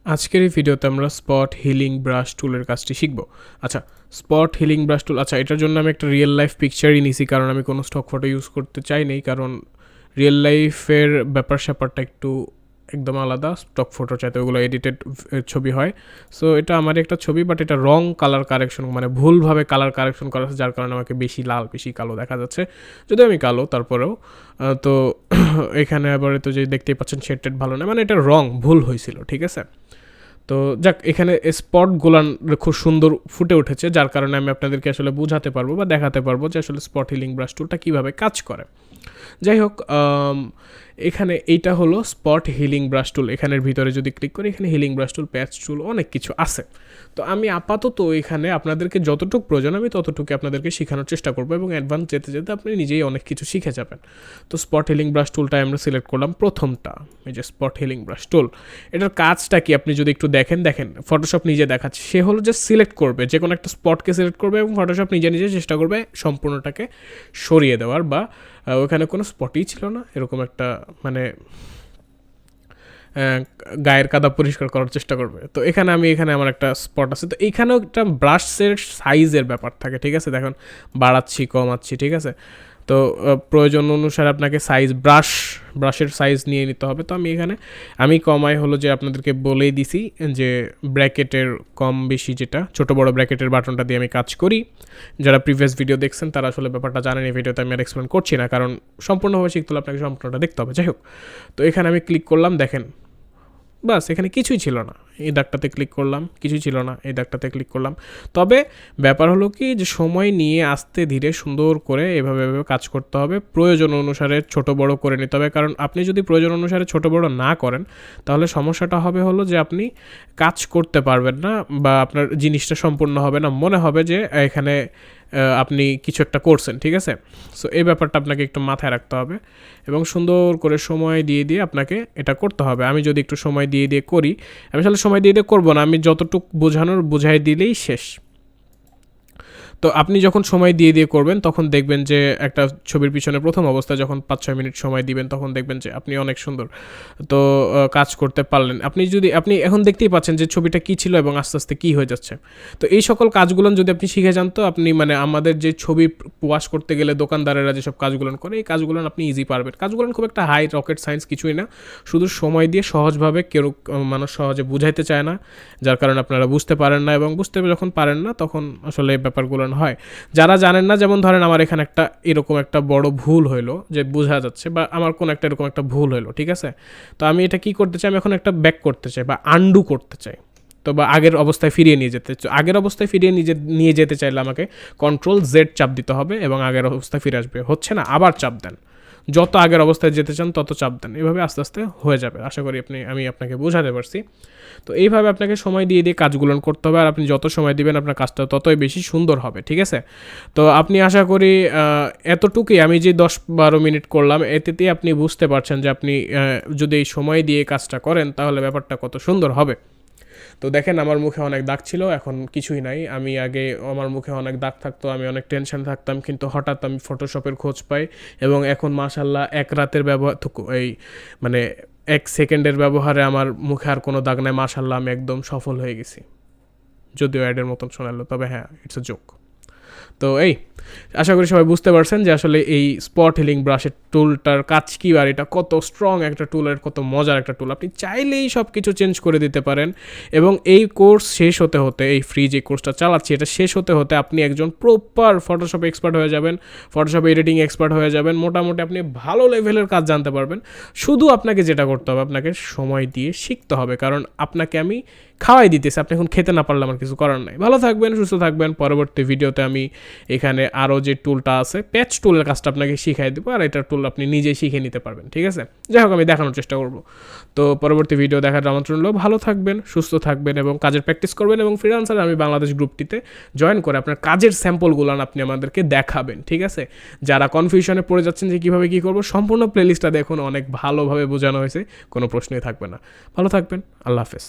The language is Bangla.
আজকের এই ভিডিওতে আমরা স্পট হিলিং ব্রাশ টুলের কাজটি শিখব। আচ্ছা, স্পট হিলিং ব্রাশ টুল, আচ্ছা এটার জন্য আমি একটা রিয়েল লাইফ পিকচারই নিছি, কারণ আমি কোনো স্টক ফটো ইউজ করতে চাই নাই, কারণ রিয়েল লাইফের ব্যাপার স্যাপারটা একটু একদম আলাদা, স্টক ফটো চাইতে ওগুলো এডিটেড ছবি হয়। সো এটা আমার একটা ছবি, বাট এটা রং কালার কারেকশন, মানে ভুলভাবে কালার কারেকশন করা আছে, যার কারণে আমাকে বেশি লাল বেশি কালো দেখা যাচ্ছে, যদি আমি কালো তারপরেও। তো এখানে আবার তো যে দেখতেই পাচ্ছেন শেডটেড ভালো না, মানে এটা রং ভুল হয়েছিল, ঠিক আছে। তো যাক, এখানে স্পটগুলান খুব সুন্দর ফুটে উঠেছে, যার কারণে আমি আপনাদেরকে আসলে বোঝাতে পারবো বা দেখাতে পারবো যে আসলে স্পট হিলিং ব্রাশ টুলটা কীভাবে কাজ করে। যাই হোক, এখানে এইটা হলো স্পট হিলিং ব্রাশ টুল। এখানের ভিতরে যদি ক্লিক করি, এখানে হিলিং ব্রাশ টুল, প্যাচ টুল, অনেক কিছু আছে। তো আমি আপাতত এখানে আপনাদেরকে যতটুকু প্রয়োজন আমি ততটুকু আপনাদেরকে শেখানোর চেষ্টা করবো, এবং অ্যাডভান্স যেতে যেতে আপনি নিজেই অনেক কিছু শিখে যাবেন। তো স্পট হিলিং ব্রাশ টুলটা আমরা সিলেক্ট করলাম প্রথমটা, এই যে স্পট হিলিং ব্রাশ টুল। এটার কাজটা কি আপনি যদি একটু দেখেন, ফটোশপ নিজে দেখাচ্ছে, সে হলো যে সিলেক্ট করবে, যে কোনো একটা স্পটকে সিলেক্ট করবে এবং ফটোশপ নিজে নিজে চেষ্টা করবে সম্পূর্ণটাকে সরিয়ে দেওয়ার, বা ওখানে কোনো স্পটই ছিল না এরকম একটা, মানে গায়ের কাদা পরিষ্কার করার চেষ্টা করবে। তো এখানে আমার একটা স্পট আছে, তো এইখানেও একটা ব্রাশের সাইজের ব্যাপার থাকে, ঠিক আছে। দেখুন বাড়াচ্ছি কমাচ্ছি, ঠিক আছে। তো প্রয়োজন অনুসারে আপনাকে ব্রাশের সাইজ নিয়ে নিতে হবে। তো আমি কমাই হলো যে আপনাদেরকে বলেই দিছি যে ব্র্যাকেটের কম বেশি, যেটা ছোটো বড়ো ব্র্যাকেটের বাটনটা দিয়ে আমি কাজ করি। যারা প্রিভিয়াস ভিডিও দেখছেন তারা আসলে ব্যাপারটা জানেন, এই ভিডিওতে আমি আর এক্সপ্লেন করছি না, কারণ সম্পূর্ণভাবে শিখতে হলে আপনাকে সম্পূর্ণটা দেখতে হবে। যাই হোক, তো এখানে আমি ক্লিক করলাম, দেখেন বাস এখানে কিছুই ছিল না, এই দাগটাতে ক্লিক করলাম, কিছুই ছিল না, এই দাগটাতে ক্লিক করলাম। তবে ব্যাপার হলো কি, যে সময় নিয়ে আস্তে ধীরে সুন্দর করে এভাবে কাজ করতে হবে, প্রয়োজন অনুসারে ছোট বড় করে নিতে হবে, কারণ আপনি যদি প্রয়োজন অনুসারে ছোট বড় না করেন তাহলে সমস্যাটা হবে হলো যে আপনি কাজ করতে পারবেন না, বা আপনার জিনিসটা সম্পূর্ণ হবে না, মনে হবে যে এখানে আপনি কিছু একটা করছেন, ঠিক আছে। সো এই ব্যাপারটা আপনাকে একটু মাথায় রাখতে হবে, এবং সুন্দর করে সময় দিয়ে দিয়ে আপনাকে এটা করতে হবে। আমি যদি একটু সময় দিয়ে দিয়ে করি, আমি আসলে সময় দিয়ে দিয়ে করবো না, আমি যতটুকু বুঝাই দিলেই শেষ। তো আপনি যখন সময় দিয়ে দিয়ে করবেন তখন দেখবেন যে একটা ছবির পিছনে প্রথম অবস্থায় যখন 5-6 মিনিট সময় দিবেন তখন দেখবেন যে আপনি অনেক সুন্দর তো কাজ করতে পারলেন। আপনি এখন দেখতেই পাচ্ছেন যে ছবিটা কী ছিল এবং আস্তে আস্তে কী হয়ে যাচ্ছে। তো এই সকল কাজগুলো যদি আপনি শিখে যান, তো আপনি মানে আমাদের যে ছবি ওয়াশ করতে গেলে দোকানদারেরা যেসব কাজগুলো করে, এই কাজগুলো আপনি ইজি পারবেন। কাজগুলো খুব একটা হাই রকেট সায়েন্স কিছুই না, শুধু সময় দিয়ে সহজভাবে কেউ মানুষ সহজে বুঝাইতে চায় না, যার কারণে আপনারা বুঝতে পারেন না, এবং বুঝতে যখন পারেন না তখন আসলে ব্যাপারগুলো হয়। যারা জানেন না, যেমন ধরেন আমার এখানে একটা এরকম একটা বড় ভুল হইলো, যে বোঝা যাচ্ছে, বা আমার কোনো একটা এরকম একটা ভুল হইলো, ঠিক আছে। তো আমি এটা কি করতে চাই, আমি এখন একটা ব্যাক করতে চাই বা আনডু করতে চাই, তো বা আগের অবস্থায় ফিরিয়ে নিয়ে যেতে চাইলে আমাকে Ctrl+Z চাপ দিতে হবে এবং আগের অবস্থায় ফিরে আসবে। হচ্ছে না, আবার চাপ দেন, যত আগের অবস্থায় যেতে চান তত চাপ দেন, এভাবে আস্তে আস্তে হয়ে যাবে। আশা করি আমি আপনাকে বোঝাতে পারছি। তো এইভাবে আপনাকে সময় দিয়ে দিয়ে কাজগুলো করতে হবে, আর আপনি যত সময় দিবেন আপনার কাজটা ততই বেশি সুন্দর হবে, ঠিক আছে। তো আপনি আশা করি এতটুকুই, আমি যে 10-12 মিনিট করলাম এতেতেই আপনি বুঝতে পারছেন যে আপনি যদি এই সময় দিয়ে কাজটা করেন তাহলে ব্যাপারটা কত সুন্দর হবে। তো দেখেন আমার মুখে অনেক দাগ ছিল, এখন কিছুই নাই। আমি আগে আমার মুখে অনেক দাগ থাকতো, আমি অনেক টেনশন থাকতাম, কিন্তু হঠাৎ আমি ফটোশপের খোঁজ পাই, এবং এখন মাশাল্লাহ এক রাতের ব্যবহার, এই মানে 1 সেকেন্ডের ব্যবহারে আমার মুখে আর কোনো দাগ নাই, মাশাল্লাহ আমি একদম সফল হয়ে গেছি। যদিও অ্যাডের মতন শোনালো, তবে হ্যাঁ, ইটস আ জোক। তো আশা করি সবাই বুঝতে পারছেন যে আসলে এই স্পট হিলিং ব্রাশের টুলটার কাজ কী, আর এটা কত স্ট্রং একটা টুল, আর কত মজার একটা টুল। আপনি চাইলেই সব কিছু চেঞ্জ করে দিতে পারেন, এবং এই কোর্স শেষ হতে হতে, এই ফ্রি যে কোর্সটা চালাচ্ছি এটা শেষ হতে হতে আপনি একজন প্রপার ফটোশপ এক্সপার্ট হয়ে যাবেন, ফটোশপ এডিটিং এক্সপার্ট হয়ে যাবেন, মোটামুটি আপনি ভালো লেভেলের কাজ জানতে পারবেন। শুধু আপনাকে যেটা করতে হবে, আপনাকে সময় দিয়ে শিখতে হবে, কারণ আপনাকে আমি খাওয়াই দিতেছি, আপনি এখন খেতে না পারলে আমার কিছু করার নাই। ভালো থাকবেন, সুস্থ থাকবেন। পরবর্তী ভিডিওতে আমি এখানে আরও যে টুলটা আছে, প্যাচ টুলের কাজটা আপনাকে শিখাই দেবো, আর এটার টুল আপনি নিজেই শিখে নিতে পারবেন, ঠিক আছে। যাই হোক, আমি দেখানোর চেষ্টা করব। তো পরবর্তী ভিডিও দেখার আমন্ত্রণ রইল। ভালো থাকবেন, সুস্থ থাকবেন, এবং কাজের প্র্যাকটিস করবেন, এবং ফ্রিল্যান্সার আমি বাংলাদেশ গ্রুপটিতে জয়েন করে আপনার কাজের স্যাম্পলগুলো আপনি আমাদেরকে দেখাবেন, ঠিক আছে। যারা কনফিউশনে পড়ে যাচ্ছেন যে কীভাবে কী করবো, সম্পূর্ণ প্লেলিস্টটা দেখুন, অনেক ভালোভাবে বোঝানো হয়েছে, কোনো প্রশ্নই থাকবে না। ভালো থাকবেন, আল্লাহ হাফেজ।